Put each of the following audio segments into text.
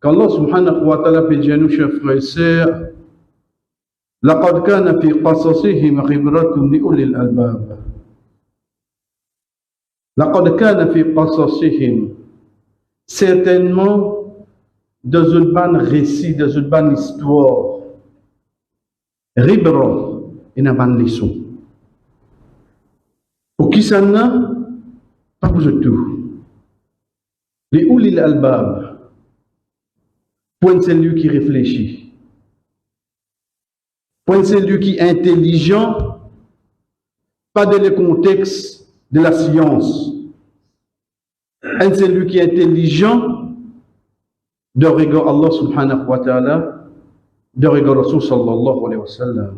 qu'Allah subhanahu wa ta'ala peut dire à nous, chers frères et sœurs, لقد كان في قصصهم عبرة لأولي الألباب. لقد كان في قصصهم, certainement dans une bonne récit, dans une bonne histoire, Ribra, une bonne leçon. Pour qui ça n'a pas pour tout. Les Oulil Albab, point celui qui réfléchit, point celui qui est intelligent, pas dans le contexte de la science. Un celui qui est intelligent, de regard Allah subhanahu wa ta'ala, de regard Rasul sallallahu alayhi wa sallam.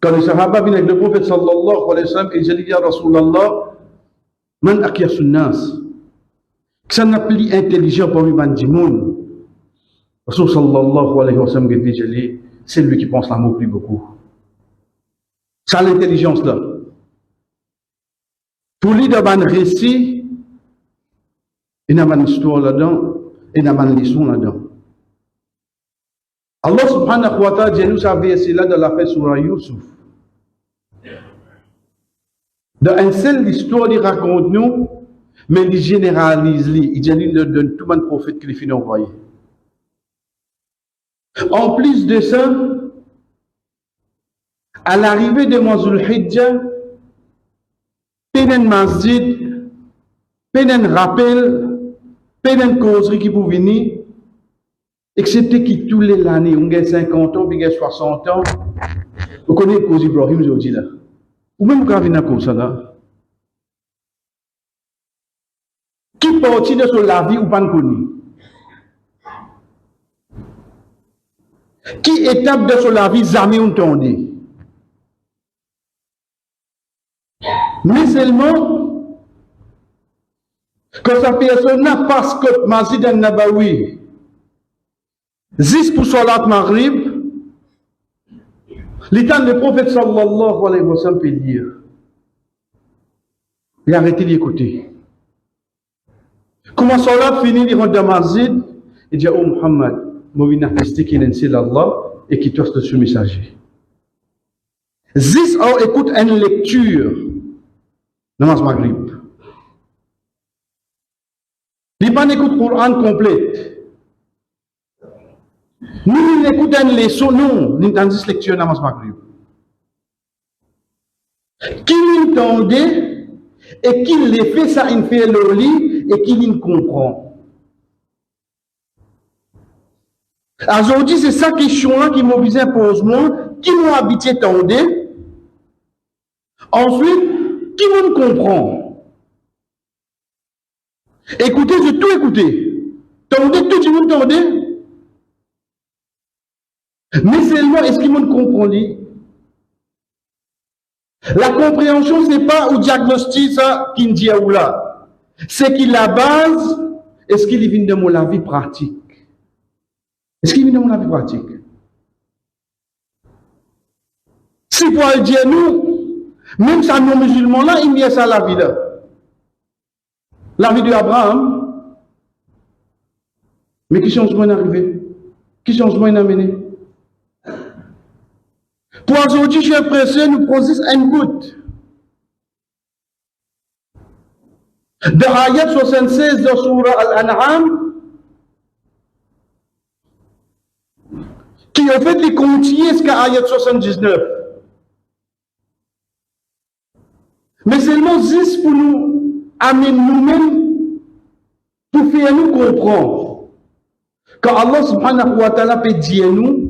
Quand les Sahaba viennent avec le prophète sallallahu alayhi wa sallam, ils disent ya Rasulallah, man akyasun nas, que ça n'a plus intelligent pour lui bandimoun. Rasul sallallahu alayhi wa sallam dit, c'est lui qui pense l'amour plus beaucoup. Ça l'intelligence là. Pour lui d'avoir un récit, il y a une histoire là-dedans, il y a une leçon là-dedans. Allah subhanahu wa ta'ala dit nous ça verset là dans la fête surah Yusuf. Dans une seule histoire, il raconte nous, mais il généralise, il dit nous donne tout le monde prophète qu'il finit envoyé. En plus de ça, à l'arrivée de Mazul Hijjah, penen masjid, penen rappel, penen causerie qui pour venir, excepté qui tous les années, on gagne 50 ans, puis 60 ans, vous connaissez cause Ibrahim, je vous dis là. Ou même quand vous venez ça là. Qui partit de sur la vie ou pas connu? Qui étape de sur la vie, jamais entendu? Mais seulement, quand sa personne n'a pas ce que Masjid al-Nabawi, 10 pour Salat Maghrib, l'état le prophète sallallahu alayhi wa sallam peut dire, il a arrêté d'écouter. Comment Salat finit, il rentre dans Masjid, il dit, oh Muhammad, moi je vais qui est Allah et qui tourne ce messager. 10 ans écoute une lecture. Namaz Maghrib. Il pas écoute le Coran complet. Nous écoutons une leçon, non, nous avons une lecture Namaz Maghrib. Qui l'entendait et qui le fait ça, il fait le lit et qui le comprend. Aujourd'hui, c'est ça question qui m'oblige à poser moi, qui m'ont habitué à entendre. Ensuite, qui me comprend? Écoutez, je tout écouté. Tendez, tout le monde tendez. Mais seulement, est-ce qu'il me comprend? La compréhension, ce n'est pas au diagnostic, ça, qui dit ou là. C'est qu'il la base, est-ce qu'il vient de mon avis pratique? Est-ce qu'il vient de mon avis pratique? Si pour le dire nous, même ça, nos musulmans là, il y a ça la vie là. La vie d'Abraham. Mais qui changement est arrivé? Qui changement est amené? Pour aujourd'hui, j'ai l'impression nous produisons une goutte. Dans l'ayat 76 de Surah Al-An'am, qui en fait les contient ce qu'à ayat 79. Mais seulement 10 pour nous amener nous-mêmes, pour faire nous comprendre. Quand Allah subhanahu wa ta'ala peut dire nous,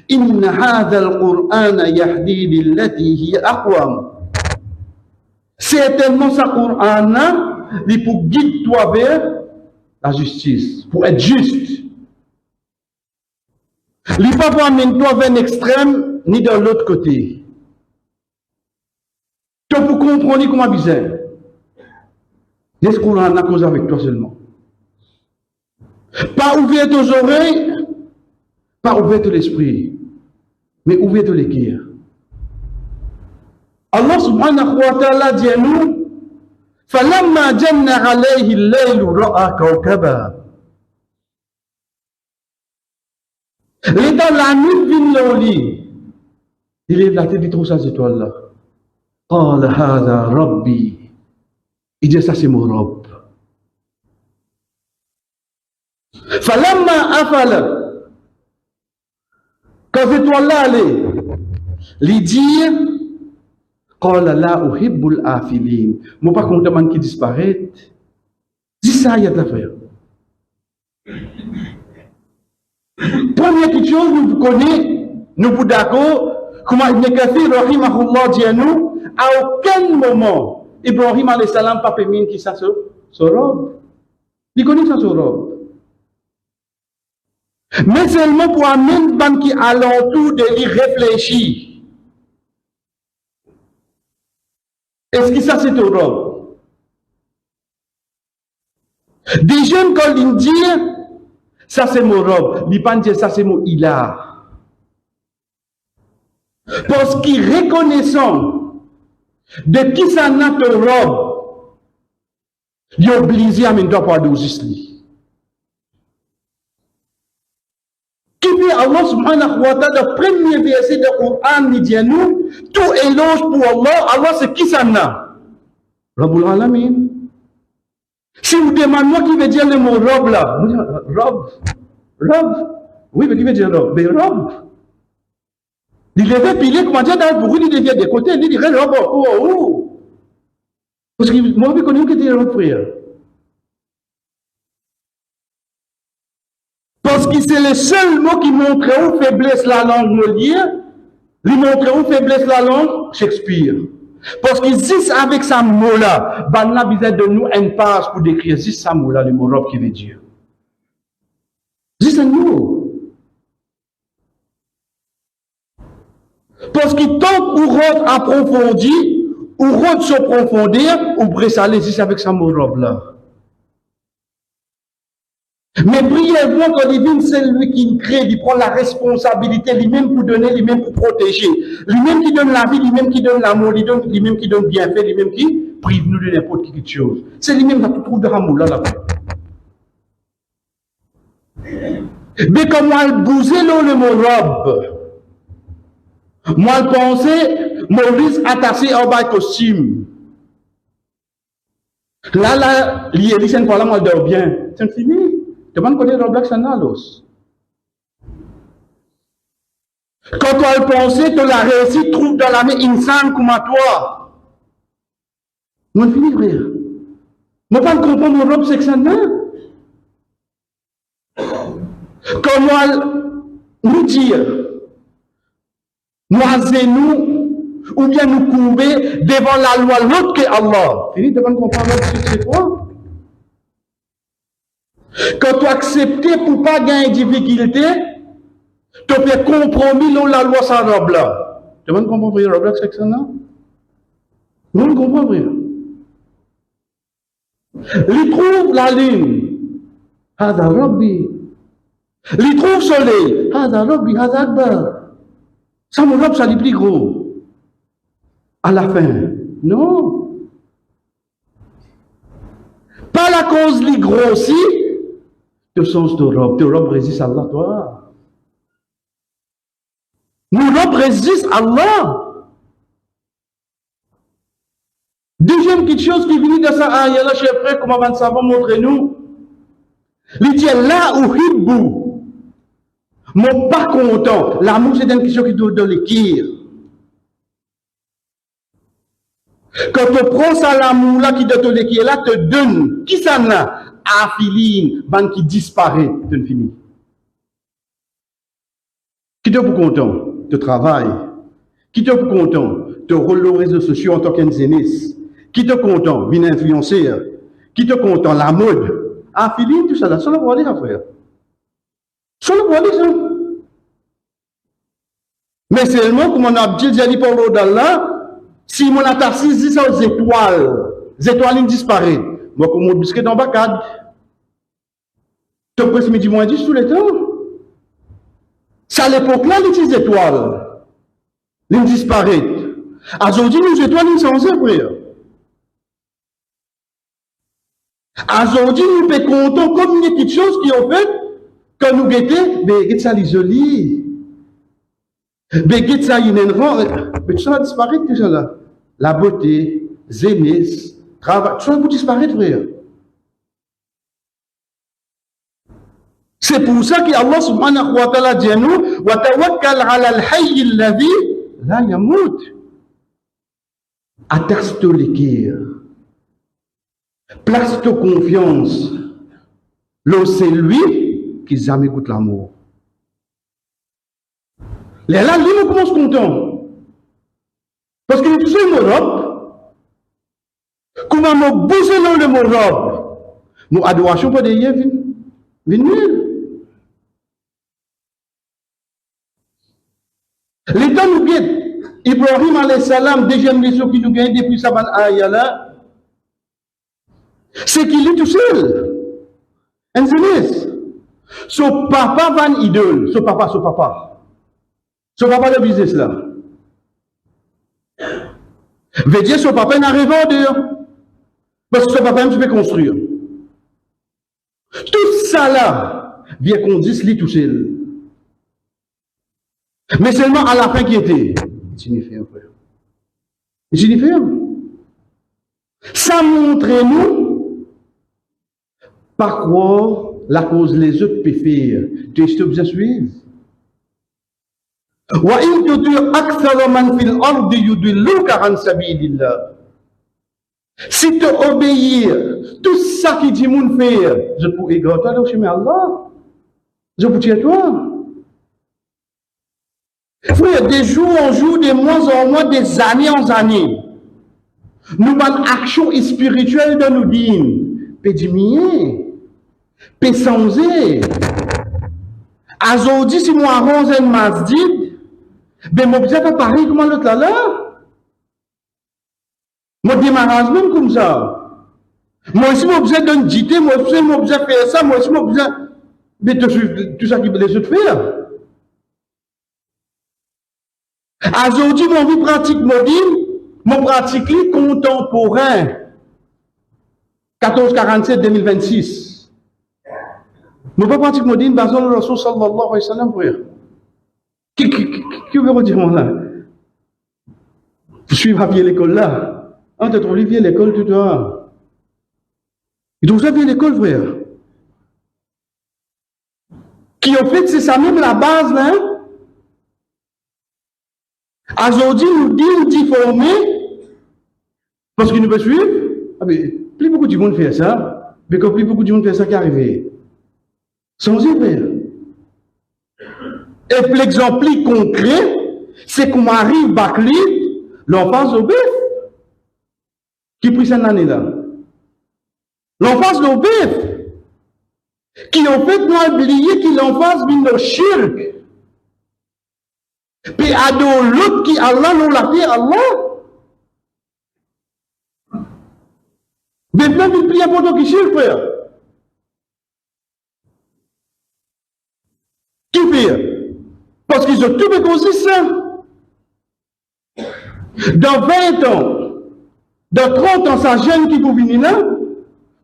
Inna hadha al-Qur'ana yahdi lillati hiya aqwam. Certainement, ce Qur'an, il pour guider toi vers la justice, pour être juste. Il ne va pas amener toi vers un extrême, ni de l'autre côté. Pour comprendre comment bizarre. Est-ce qu'on en a cause avec toi seulement? Pas ouvrir tes oreilles, pas ouvrir l'esprit, mais ouvrir les cœurs. Allah subhanahu wa ta'ala dit à nous, فَلَمَّا جَنَّ عَلَيْهِ اللَّيْلُ رَأَى كَوْكَبًا. L'état la nuit vient au lit. Il lève la tête, il trouve ces étoiles-là. قال هذا ربي. Il dit ça c'est mon robe. فلما أفل. Quand cette étoile-là allait, il dit قال لا أحب الآفلين. Moi pas contre man qui disparaît. Dis ça, il y a de l'affaire. Première chose, nous connaissons, nous sommes d'accord, comment Ibn Kathir, rahimahullah, dit à nous, à aucun moment, Ibrahim alayhi salam pas permis qui ça se robe. Il connaît ça se robe. Mais seulement pour amener ban qui alentour de lui réfléchir. Est-ce que ça c'est au robe? Des jeunes quand ils disent ça c'est mon robe, ils ne disent ça c'est mon ilah. Parce qu'ils reconnaissant de qui ça n'a ton robe, ils sont obligés à ne pas de juste lui. Qui dit Allah subhanahu wa ta'ala, le premier verset du Coran, il dit à nous, tout éloge pour Allah, Allah c'est qui ça n'a? Rabbul Alamin. Si vous demandez moi qui veut dire le mot robe là, vous dites robe. Oui, mais qui veut dire robe? Mais robe. Il devait piler, comment dire, dans le bruit, il devient de côté, il dirait robe, oh. Parce que moi, je connais que c'est robe, frère. Parce que c'est le seul mot qui montre où faiblesse la langue Molière, il montre où faiblesse la langue Shakespeare. Parce que juste avec ce mot-là, on a besoin de nous une page pour décrire juste ce mot-là, le mot robe qui veut dire. Juste un mot. Parce que tant qu'on robe approfondit, ou robe s'approfondir, on pourrait aller juste avec ce mot robe-là. Mais brièvement, quand il vient, c'est lui qui crée, il prend la responsabilité, lui-même pour donner, lui-même pour protéger. Lui-même qui donne la vie, lui-même qui donne l'amour, lui-même qui donne bienfait, lui-même qui prive nous de n'importe quelle chose. C'est lui-même qui a tout trouvé de l'amour là. Mais quand moi, je bousais le mot robe, moi, je pensais, Maurice attaché au bas costume. Là, c'est une fois là, moi, je dors bien. C'est fini. Demande qu'on est robe là, ça n'a l'os. Quand tu pensais, tu l'as réussi, trouve dans la main insane comme à toi. Moi, je finis, frère. Moi, pas comprendre mon robe, c'est que ça n'a. Quand moi, nous dire, moi, c'est nous, ou bien nous courber devant la loi l'autre que Allah. Fini, demande qu'on parle de c'est quoi? Quand tu acceptes pour ne pas gagner de difficulté, tu fais compromis dans la loi sans robe là. Tu vas comprendre la robe là, c'est que ça non? Vous ne comprenez pas. Il trouve la lune. Hada Rabbi. Il trouve le soleil. Hada Rabbi, Hada Akbar. Ça mon robe, ça est plus gros. À la fin. Non. Pas la cause li grossit. Tu sens ta robe résiste à Allah, toi. Nos robes résistent à Allah. Deuxième petite chose qui vient de ça, là, chef frère, comme avant de savoir, montrez-nous. Il dit là où hibou. Mon pas content. L'amour, c'est une question qui doit de l'équire. Quand tu prends ça, l'amour là qui doit te l'équire, là, te donne. Qui ça n'a? Affiline, ban qui disparaît, c'est fini. Qui te pour content? De travail. Qui te pour content? De rôle aux réseaux sociaux en tant qu'enzénis. Qui te content? Vine influencer. Qui te content? La mode. Affiline, tout ça là. Ça le voit les frère. Ça le voit les gens. Mais seulement, comme on a dit, j'ai dit pour l'eau d'Allah, si mon attaché dit ça aux étoiles, les étoiles disparaissent. Moi, comme mon biscuit dans Bacad, tu peux midi moins 10 tout le temps. C'est à l'époque-là, les étoiles, ils disparaissent. Aujourd'hui, les étoiles, ils sont en frère. Aujourd'hui, nous sommes contents comme une petite chose qui ont fait Quand nous guettons, mais ça l'isolie. Mais ça, il y a une rang. Mais tout ça va disparaître, tout ça là. La beauté, zénith, travail, tout ça va disparaître, frère. C'est pour ça qu'Allah subhanahu wa ta'ala dit à nous, wa tawakkal ala al-hayy alladhi la yamut. Attache ton l'équerre. Place ta confiance. Là, c'est lui qui jamais goûte l'amour. Là, lui, nous commence content. Parce que nous sommes en Europe. Comment nous bousons le mot Europe? Nous adoration pas de hier, venir. L'état nous guette. Ibrahim alayhi salam, deuxième mission qui nous gagne depuis sa ban aya là, c'est qu'il est tout seul. En jeunesse. Son papa van idole. Son papa. Son papa le business là. Veut dire son papa n'arrive pas dehors. Parce que son papa même peut construire. Tout ça là, vient qu'on dise lui tout seul. Mais seulement à la fin qui était. Signifiant, frère. Signifiant. Ça montre nous par quoi la cause les autres peuvent faire. Tu es obligé de suivre. Wa in tuti akthara man fil ardi yudilluka an sabilillah. Si tu obéis tout ça qui dit moun faire, je peux égarer toi au chemin Allah. Je peux tuer toi. Frère, des jours en jours, des mois en mois, des années en années, nous avons une action spirituelle de nous dire, pédimier, pésanzer. Aujourd'hui, si moi arrange un masjid, ben moi je pas pareil comme l'autre là. Moi démarrage même comme ça. Moi aussi, moi besoin d'un dité, moi aussi, moi besoin faire ça, moi aussi, moi besoin de tout ça qui les autres faire. Aujourd'hui, mon vie pratique modine, mon pratique contemporain. 1447-2026. Mon pas pratique modine, basé sur le Rasul sallallahu alayhi wa sallam, frère. Qui veut dire moi là? Je suis à pied l'école là. Ah, tu trouves bien l'école, tu dois. Il trouve bien l'école, frère. Qui en fait, c'est ça même la base là. Aujourd'hui, nous disons former parce qu'il nous veut suivre. Ah, mais plus beaucoup de monde fait ça, mais quand plus beaucoup de monde fait ça qui est arrivé. Sans y faire. Et l'exemple concret, c'est qu'on arrive à Bacli, l'enfance au bœuf, qui prit cette année-là. L'enfance au bœuf, qui en fait nous oublié qu'il l'enfance vient de shirk. Puis à l'autre qui Allah nous l'a fait Allah. Mais même il prie pour toi qui shirk, frère. Qui fait? Parce qu'ils ont tout décausé ça. Dans 20 ans, dans 30 ans, ça jeune qui peut venir là,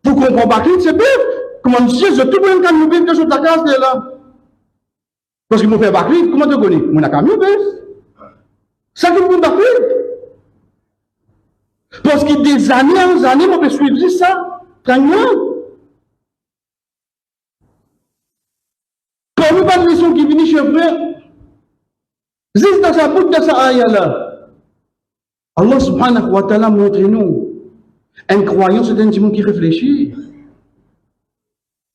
pour comprendre pas qui c'est bête. Comment monsieur, je tout le monde qui nous sur ta case là. Parce qu'ils m'ont fait Bakri, comment tu connais? Mon a camion bête. Ça qui me Bakri. Parce que des années en années, on peut suivre ça. Tranquillement. Quand vous parlez de leçon qui viennent chez frère, juste dans sa bouche, dans sa aïe là, Allah subhanahu wa ta'ala montre nous un croyant, c'est un petit monde qui réfléchit.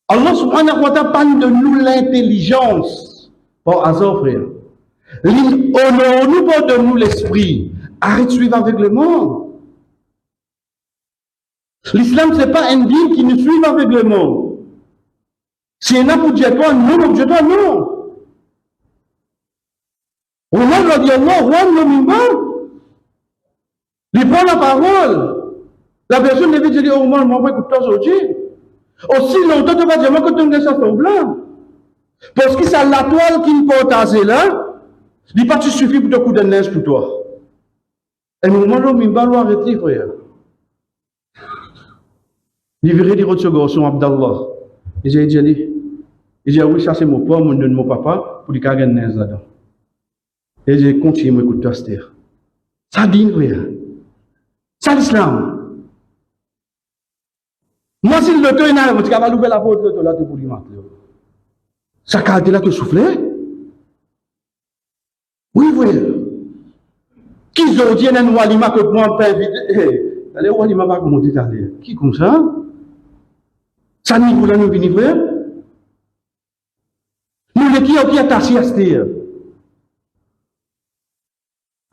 Allah subhanahu wa ta'ala parle de nous l'intelligence. Par hasard, frère. Honorons-nous pas de nous l'esprit. Arrête de suivre aveuglement. L'islam, ce n'est pas un dîme qui nous suit aveuglement. Si un a pour dire toi, non, pour dire toi, non. Omar radiallahu anhu, il prend la parole. La personne devait dire, Omar, moi, écoute toi aujourd'hui. Aussi longtemps, tu vas dire, moi, que tu me laisses ton blanc. Parce que c'est la toile qui me porte à là, il dit pas que tu suffis pour te coup de neige pour toi. Et au moment où il va arrêter, frère. Il verrait dire autre garçon, Abdallah. Et j'ai dit, Il dit, ah oui, ça c'est mon papa, mon donne mon papa, pour lui carrer une naise là-dedans. Et j'ai continué à m'écouter à cette heure. Ça dit, frère. Ça l'islam. Moi, si le temps est là, je vais l'ouvrir la porte, le temps là, pour lui mettre. Ça calme là, que souffler. Oui, frère. Qui ont dit, un walima que moi, pas invité. Allez, walima va comment dire, qui comme ça? Ça niveau là, nous venons, frère. Nous, les qui ont attaché à cette heure.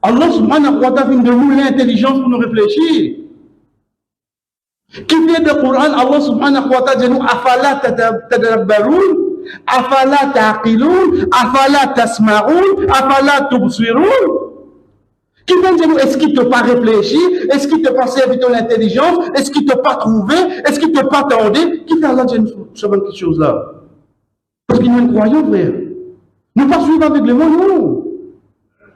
Allah subhanahu wa ta'ala de nous l'intelligence pour nous réfléchir. Qui vient du Coran, Allah subhanahu wa ta'ala dit nous afala tadabbarun, afala taqilun, afala tasma'un, afala tubsirun. Qui vient de nous, est-ce qu'il ne t'a pas réfléchi? Est-ce qu'il ne t'a pas servi ton intelligence? Est-ce qu'il ne t'a pas trouvé? Est-ce qu'il ne t'a pas attendu? Qui fait Allah dire ce genre de choses-là? Parce qu'il nous croyons, frère. Nous ne pas suivre avec le monde, non.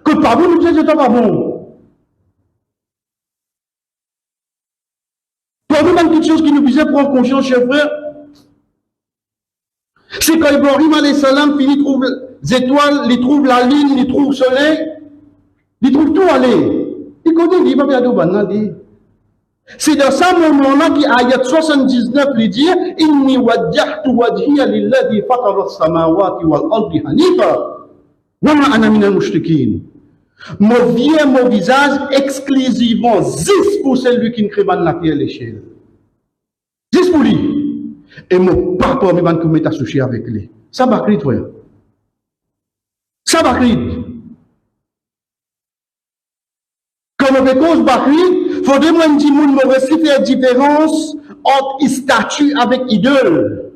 Que pas vous, nous disons que c'est pas bon. Pour nous, même quelque chose qui nous faisait prendre conscience, chers frères, c'est quand Ibrahim alayhi salam finit, trouve les étoiles, il trouve la lune, il trouve le soleil, il trouve tout aller. Il connaît, il va bien dire. C'est dans ce moment-là qui, ayat 79, il dit, Inni wajjahtu wajhiya lilladhi fatara as-samawati wal ardi hanifa, wa ma ana minal mushrikin. Mon visage exclusivement, 10 pour celui qui ne crée pas la terre l'échelle. 10 pour lui. Et mon papa, il va me associer avec lui. Ça va crier, toi. Ça va crier. Comme on fait cause Bakri, il faudrait moi me dire, moi aussi faire différence entre statue avec idole.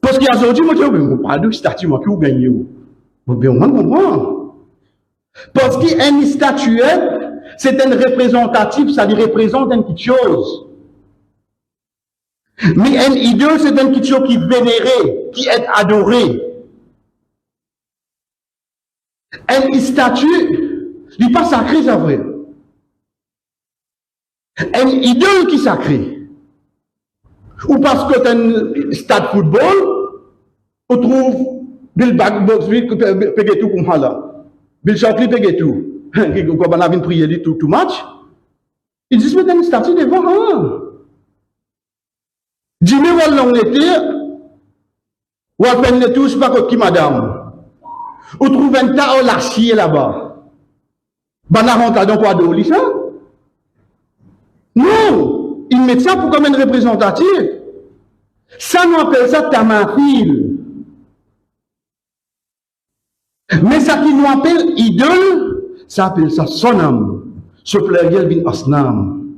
Parce qu'il y a aujourd'hui, moi, je ne parle pas de statue, moi, qui vous gagnez. Vous comprendre. Parce qu'une statuette, c'est un représentatif, ça lui représente une petite chose. Mais un idole, c'est une petite chose qui est vénérée, qui est adorée. Une statue, il n'est pas sacré, c'est vrai. Un idole qui est sacré. Ou parce que tu as un stade football, on trouve Bill Box, pege tout comme ça. Bill Shankly pege tout. Quand on a vu prier tout match, il dit, mais une statue devant, hein. Dis-moi, où l'on était, ou à peine les tous, pas qui madame. Ou trouve un tas, on l'a chié là-bas. Banaranta, donc, quoi de ça? Non! Ils mettent ça pour comme un représentatif. Ça, nous appelle ça tamafil. Mais ça qui nous appelle idole, ça appelle ça sonam. Ce pluriel bin asnam.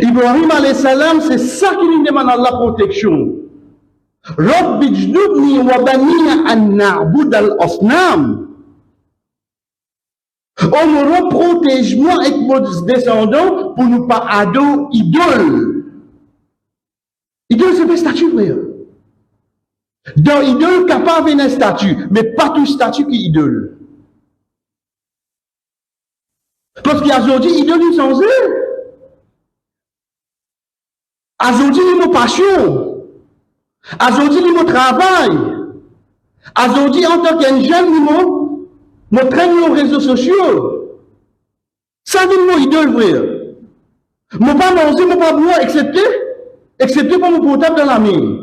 Ibrahim alayhi salam, c'est ça qui lui demande la protection. Rabbi jdubni wa baniya an na'bud al-asnam. Oh mon protège-moi avec vos descendants pour nous pas ado idole. Idole, c'est des statues, frère. Dans idole, capable d'une statue, mais pas tout statue qui est idole. Parce qu'il y a aujourd'hui, idole, ils sont eux. Aujourd'hui, ils ont passion. Aujourd'hui, ils ont travail. Aujourd'hui, en tant qu'un jeune, ils ont traîné aux réseaux sociaux. Ça, c'est mon idole, frère. Mon pas manger, mon pas boire, excepté pour mon portable dans la main.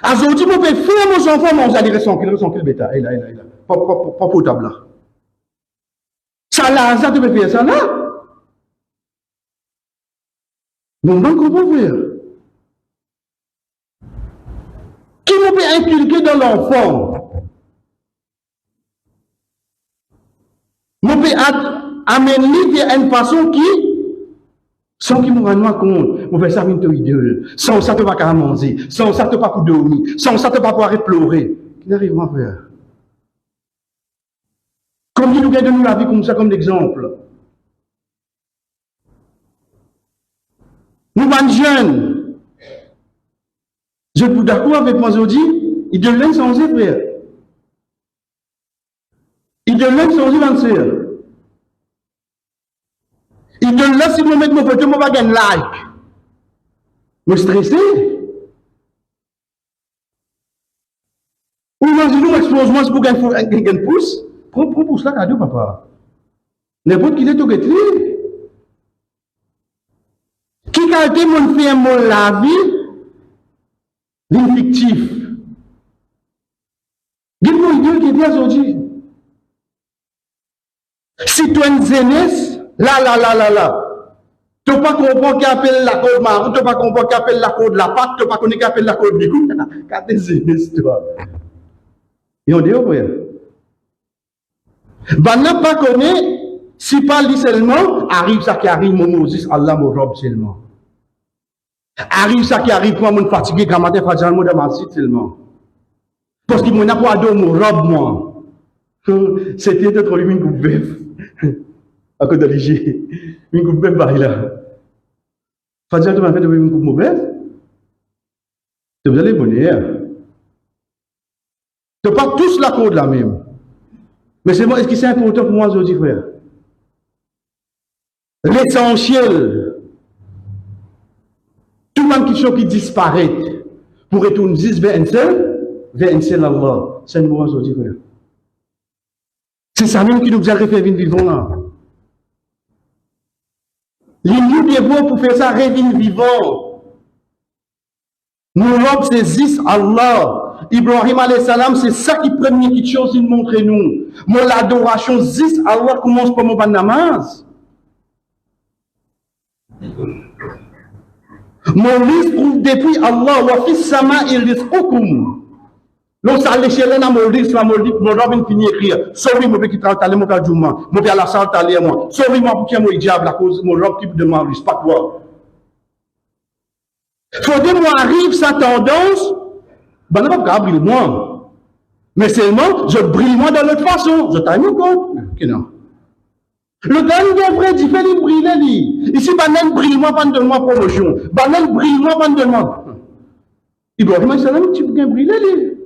Aujourd'hui, mon père faire mon enfant manger, il ressent qu'il bêta. Il a. Pas portable là. Ça là, ça tu peux faire ça là. Bon, comment faire? Qui vous peut inculquer dans l'enfant? Vous pouvez amener à une façon qui, sans qu'il me rende compte, vous faites ça une idole. Sans ça, tu ne vas pas manger. Sans ça, tu ne vas pas dormir. Sans ça, tu ne vas pas pleurer. Qui n'arrive pas à faire? Comme il nous vient de nous la vie comme ça, comme exemple. Nous sommes jeunes. Je suis d'accord avec moi aujourd'hui, il devient changer, frère. Il devient changer, ma soeur. Il devient, si vous mettez mon photo, je vais gagner like. me stresser. Ou imaginez l'explosion pour gagner un pouce. Prends pouce là, cadeau, papa. N'importe qui est tout guetté. Qui qualité mon fait mon la vie, l'infictif. Dis-moi Dieu qui dit aujourd'hui. Si tu es une jeunesse, là. Tu n'as pas compris qui appelle la code marron, tu n'as pas compris qui appelle la code la patte, tu n'as pas compris qui appelle la code bicou. Quand tu es jeunesse, toi. Et on dit, oh, ouais. Ben, n'a pas connu, si pas lui seulement, arrive ça qui arrive, mon Moses, Allah me robe seulement. Arrive ça qui arrive, moi, mon fatigué, quand matin, fatigué, moi, dans ma site seulement. Parce qu'il m'a pas donné mon robe, moi. C'était de trop une coupe bœuf. À côté de l'IG. Une coupe bœuf, bah, là. Fatigué, tu m'as fait de une coupe bœuf. Vous allez bonheur. Tu pas tous la code là même. Mais c'est moi, est-ce que c'est important pour moi aujourd'hui, frère? L'essentiel, tout le monde qui disparaît pour retourner 10 vers un seul Allah. C'est une bonne aujourd'hui, frère. C'est ça même qui nous a fait vivre là. L'union des beaux pour faire ça, revivre vivant. Nous, l'homme, c'est 10 Allah. Ibrahim alayhi salam, c'est ça qui première chose qu'il montre nous. Mon l'adoration 10 Allah commence par mon namaz. Mon risque trouve depuis Allah wa fis sama il rizqukum. Lorsque ça l'échelle na mon risque la mon robin fini écrire. Sorry mon qui travaille mon kadjouma, mon à la salle aller moi. Sorry moi pour qui moi diable la cause mon robe qui de ma risque pas toi. Faudrait moi arrive sa tendance. Ben, je ne vais pas briller moi. Mais seulement, je brille moi de l'autre façon. Je t'aime encore. Non. Le gars, il est vrai, il fait les briller. Ici, banan brille moi pendant de moi promotion. Banan brille moi pendant de moi. Il doit dire, c'est tu peux briller.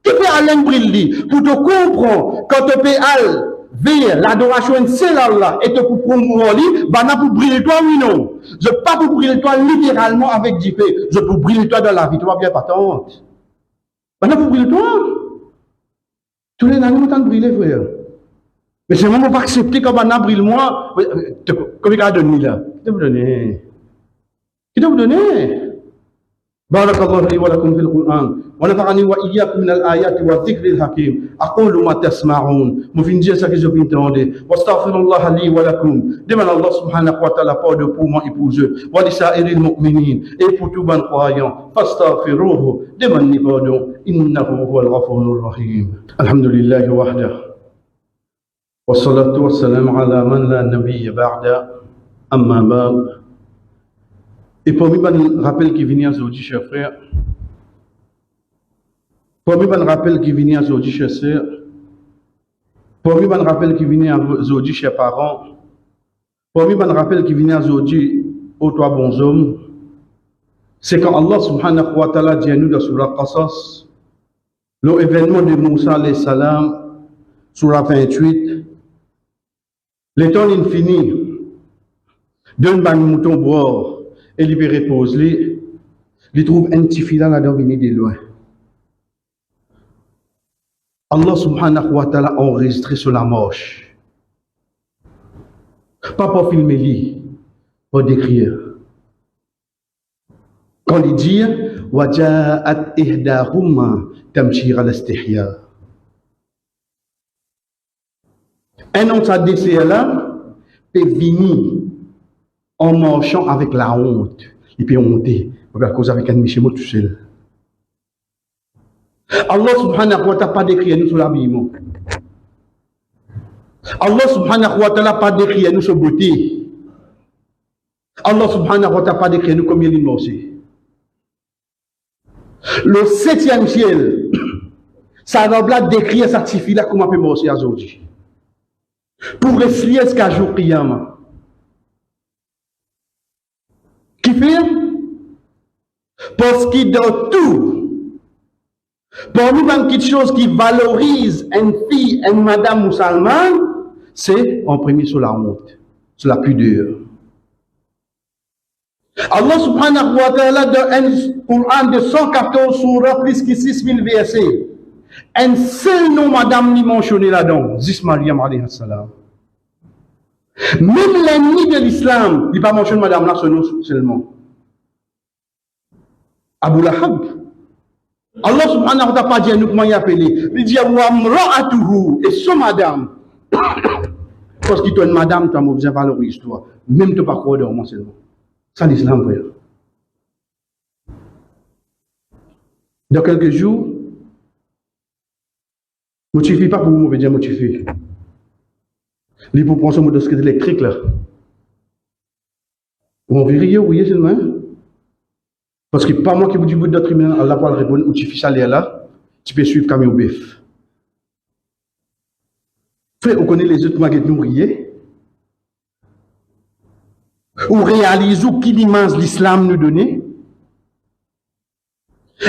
Tu peux aller briller. Pour te comprendre, quand tu peux aller vers l'adoration de seul Allah et te pour promouvoir lui, banan pour briller toi, oui, non. Je ne peux pas pour briller toi littéralement avec du fait. Je peux briller toi dans la vie. Tu vas bien patente. Maintenant, vous brillez toi. Tous les années, vous briller, frère. Mais c'est vraiment pas accepter quand on brille moi. Comme il a donné là. Qui vous donner? Qui vous donner? بارك الله لي ولكم في القرآن ونفعني وإياكم من الآيات والذكر الحكيم أقول ما تسمعون مفين ça que je viens d'entendre واستغفر الله لي ولكم demande Allah subhanahu wa ta'ala pardon pour moi et pour eux ولسائر المؤمنين et pour tous les croyants فاستغفروه demande pardon إنه هو الغفور الرحيم الحمد لله وحده والصلاة والسلام على من لا نبي بعد أما بعد. Et pour moi, un rappel qui vient aujourd'hui, chers frères. Pour moi, un rappel qui vient aujourd'hui, chers sœurs. Pour moi, un rappel qui vient aujourd'hui, chers parents. Pour moi, un rappel qui vient aujourd'hui aux trois bons hommes. C'est quand Allah subhanahu wa ta'ala dit à nous dans Surah Qasas, l'événement de Moussa alayhi salam, Surah 28, les temps infinis, d'un ban mouton boire. Et libéré pose les trouve un petit filet là-dedans venu de loin. Allah subhanahu wa ta'ala a enregistré sur la marche. Pas pour filmer lui, pour décrire. Quand il dit waja'at ihdahuma tamshi ala istihya. Un autre ADC là est venu en marchant avec la honte. Il peut monter. Il peut causer avec un michemo tout seul. Allah subhanahu wa ta'ala pas décrit nous sur l'habillement. Allah subhanahu wa ta'ala pas décrit nous sur beauté. Allah subhanahu wa ta'ala pas décrit nous comme il est morcé. Le 7e ciel, ça va décrire cette fille-là comment on peut morcer aujourd'hui. Pour refléter ce qu'a jour Qiyamah. Qui fait? Parce que dans tout, pour nous, quelque chose qui valorise une fille, une madame musulmane, c'est en premier sur la honte, sur la pudeur. Allah subhanahu wa ta'ala dans un Coran de 114 surah, plus que 6000 versets. Un seul nom, madame, ni mentionné là-dedans. Zis Maryam alayhi salam. Même l'ennemi de l'islam, il n'est pas mentionné madame là, ce nom seulement. Abu Lahab. Allah subhanahu wa ta'ala pas dit à nous comment il appelé. Il dit wa mra'atuhu et son madame. Parce qu'il y a une madame, tu as besoin de valoriser toi. Même tu pas croire de moi seulement. Ça l'islam, frère. Dans quelques jours, ne suffit pas pour vous, me dire, ne suffit. Il faut prendre ce mot de ce électrique là. On vérifie, oui, seulement. Parce que pas moi qui vous dis d'autres tribunal, Allah va répondre, où tu fais salaire là, tu peux suivre camion bœuf. Frère, on connaît les autres maguettes nous rier. On réalise qui l'immense l'islam nous donne.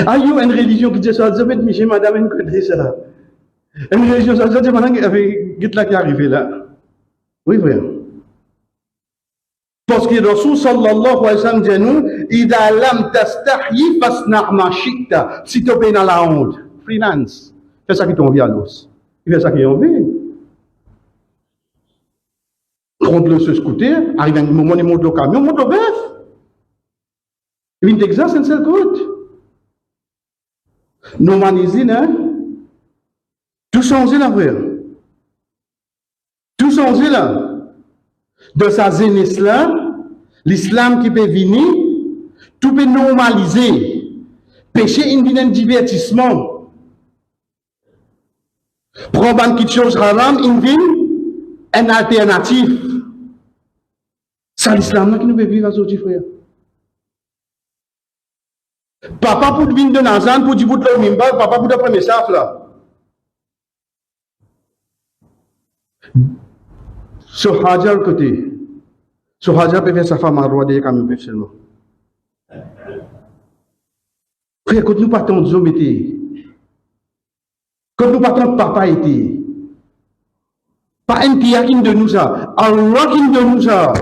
Ah, il y a une religion qui dit ça, ça va être Michel, madame, une côté ça. Une religion, ça dit maintenant qu'il y avait là qui est arrivé là. Oui, frère. Parce que Rasul sallallahu alayhi wa sallam dit nous, Ida lam tastahyi fasna' ma shi'ta. Si tu es dans la honte, freelance, fais ça qui t'en vient à l'os. Il fait ça qui t'en vient. Contre ce scooter, arrive un moment, il monte au camion, monte au bœuf. Il vient d'Exas, c'est un seul côté. Normaliser, hein? Tout changer là, frère. Tout changer là. De sa jeunesse là, l'islam qui peut venir, tout peut normaliser. Péché, il vient un divertissement. Prendre quelque chose haram, il vient un alternatif. C'est l'islam qui nous peut vivre aujourd'hui, frère. Papa pour venir de Nazan, pour dire bout de l'Omimba, papa pour le premier saf là. Sur Hajar côté. Sur Hajar peut faire sa femme à roi des camions peuvent seulement. Frère, quand nous partons de hommes été, quand nous partons de papa était, pas un qui de nous ça, Allah qui de nous ça.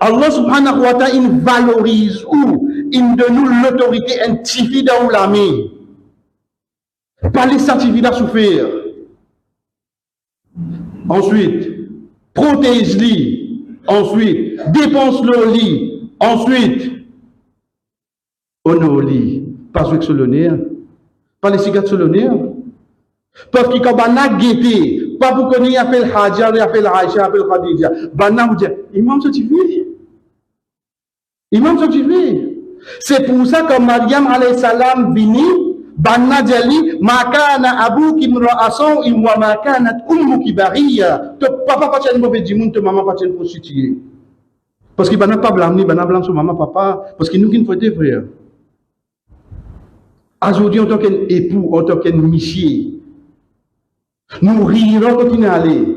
Allah subhanahu wa ta'ala, il valorise ou il donne nous l'autorité individuelle dans l'armée. Pas les certificats souffrir. Ensuite, protège-les. Ensuite, dépense-le. Ensuite, honore-les. Pas sur le nez. Pas les cigarettes sur le nez. Parce que quand on a guetté, pas pour qu'on y appelle Hajar, y appelle Aïcha, appelle Khadija. Bana vous dit, imam certifié. Imam certifié. C'est pour ça que Maryam alayhi salam vini, Bana Djali, Makana Abu Kimra'ason, Imwa Makanat Ummu Kibariya. Ton papa pas une mauvaise dimoun, ton maman pas une prostituée. Parce qu'il n'a pas blâmé, il n'a pas blâmé son maman, papa, parce qu'il nous qui nous faut frère. Aujourd'hui, en tant qu'époux, en tant qu'amichier, nous rirons quand il est allé.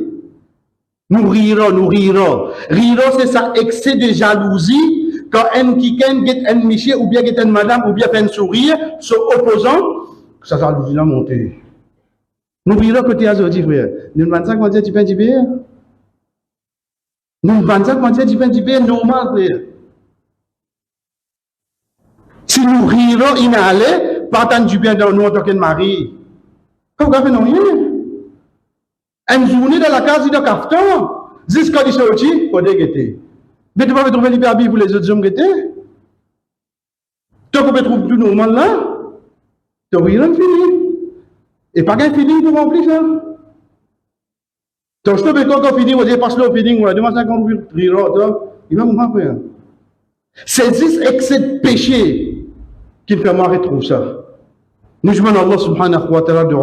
Nous rirons. Rirons, c'est ça, excès de jalousie. Quand un kiken get un michier, ou bien get une madame, ou bien fait un sourire, son opposant, ça jalousie là monter. Nous rirons quand il est aujourd'hui, frère. Nous 25 quand tu peins du bière. Nous 25 quand tu peins du bière, normal, frère. Si nous rirons, il est allé, pas tant du bien dans nous en tant que mari. Comment vous fait rien? Une journée dans la case de Kaftan, jusqu'à il sorti, il faut déguetter. Mais tu vas trouver l'hyperbie pour les autres hommes guetter. Tant qu'on peut trouver tout normal là, tu vas rien fini. Et pas qu'un feeling pour remplir ça. Donc, je te quand on finit, on dit passe le feeling, on a demandé qu'on rira, il va comprendre faire. C'est juste excès de péché qui fait moi retrouver ça. Nous demandons à Allah subhanahu wa ta'ala de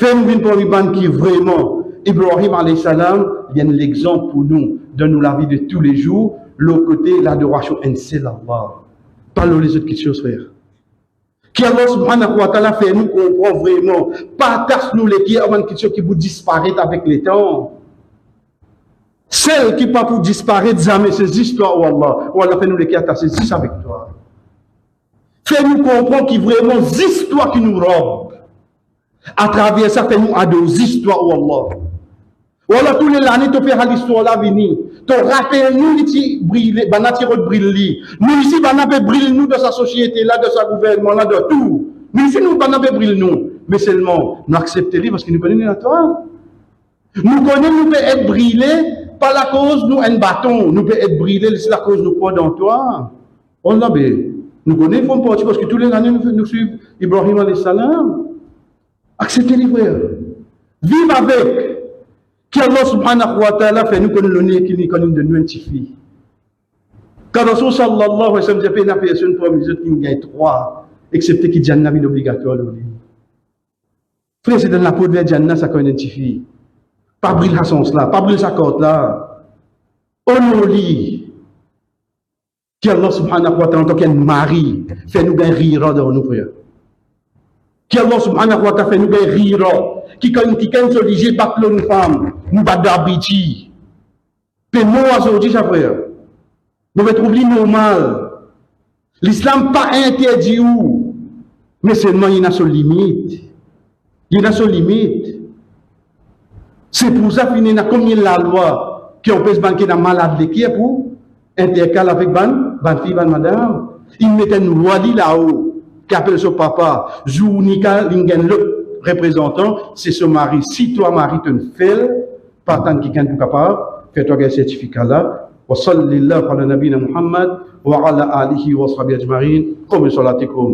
fais-nous une première qui vraiment, Ibrahim alayhi salam, il y a l'exemple pour nous, donne-nous la vie de tous les jours, l'autre côté, l'adoration, un seul Allah. Pas les autres choses, frère. Qui Allah subhanahu wa ta'ala fait nous comprendre vraiment, partage-nous les qui avant quelque chose qui vous disparaître avec le temps. Celle qui pas pour disparaître jamais, c'est l'histoire, oh Allah. Oh Allah, fais-nous les qui attachent, c'est avec toi. Fais-nous comprendre qu'il vraiment l'histoire qui nous robe. À travers ça, fais-nous à des histoires, oh Allah. Voilà, tous les années, tu fais l'histoire là, vini. Tu rappelles nous, ici, briller, banati briller. Nous, ici, banapé briller nous de sa société là, de sa gouvernement là, de tout. Nous, ici, nous, banapé briller nous. Mais seulement, nous acceptons parce qu'il nous connaît la Torah. Nous connaissons, nous peut être brillés, pas la cause, nous, un bâton. Nous peut être brillés, c'est la cause, nous croit dans toi. On l'a bien. Nous connaissons, parce que tous les années, nous suivons Ibrahim alayhi salam. Acceptez les frères. Vive avec. qu'Allah subhanahu wa ta'ala fait nous connaître le nez qui nous connaît de nous identifier. Quand Rasul sallallahu alayhi wa sallam dit une personne pour les autres qui gagne trois, excepté qui Jannah est obligatoire. Frère, c'est dans la peau de Jannah ça qu'on identifie. Pas briller la sens là, pas briller sa corde là. Honore-lui. Qu'Allah subhanahu wa ta'ala, en tant qu'un mari, fait nous gagner rire dans nos frères. Qu'Allah subhanahu wa ta'ala fait nous gagner rire. Qui quand se dit, pas que une femme, nous bat d'habitude. Puis nous, aujourd'hui, ça frère. Nous devons trouver normal. L'islam pas interdit où, mais seulement il y a son limite. Il y a son limite. C'est pour ça qu'il y a combien la loi qui on peut se banquer dans malade qui est pour intercaler avec ban fille, ban madame. Il met une loi là-haut qui appelle son papa, Jounika Lingen le représentant, c'est son mari. Si toi, mari, tu ne fais pas tant qu'il est capable, fais-toi un certificat là. وصل الله على نبينا محمد وعلى آله وصحبه أجمعين قم بصلاتكم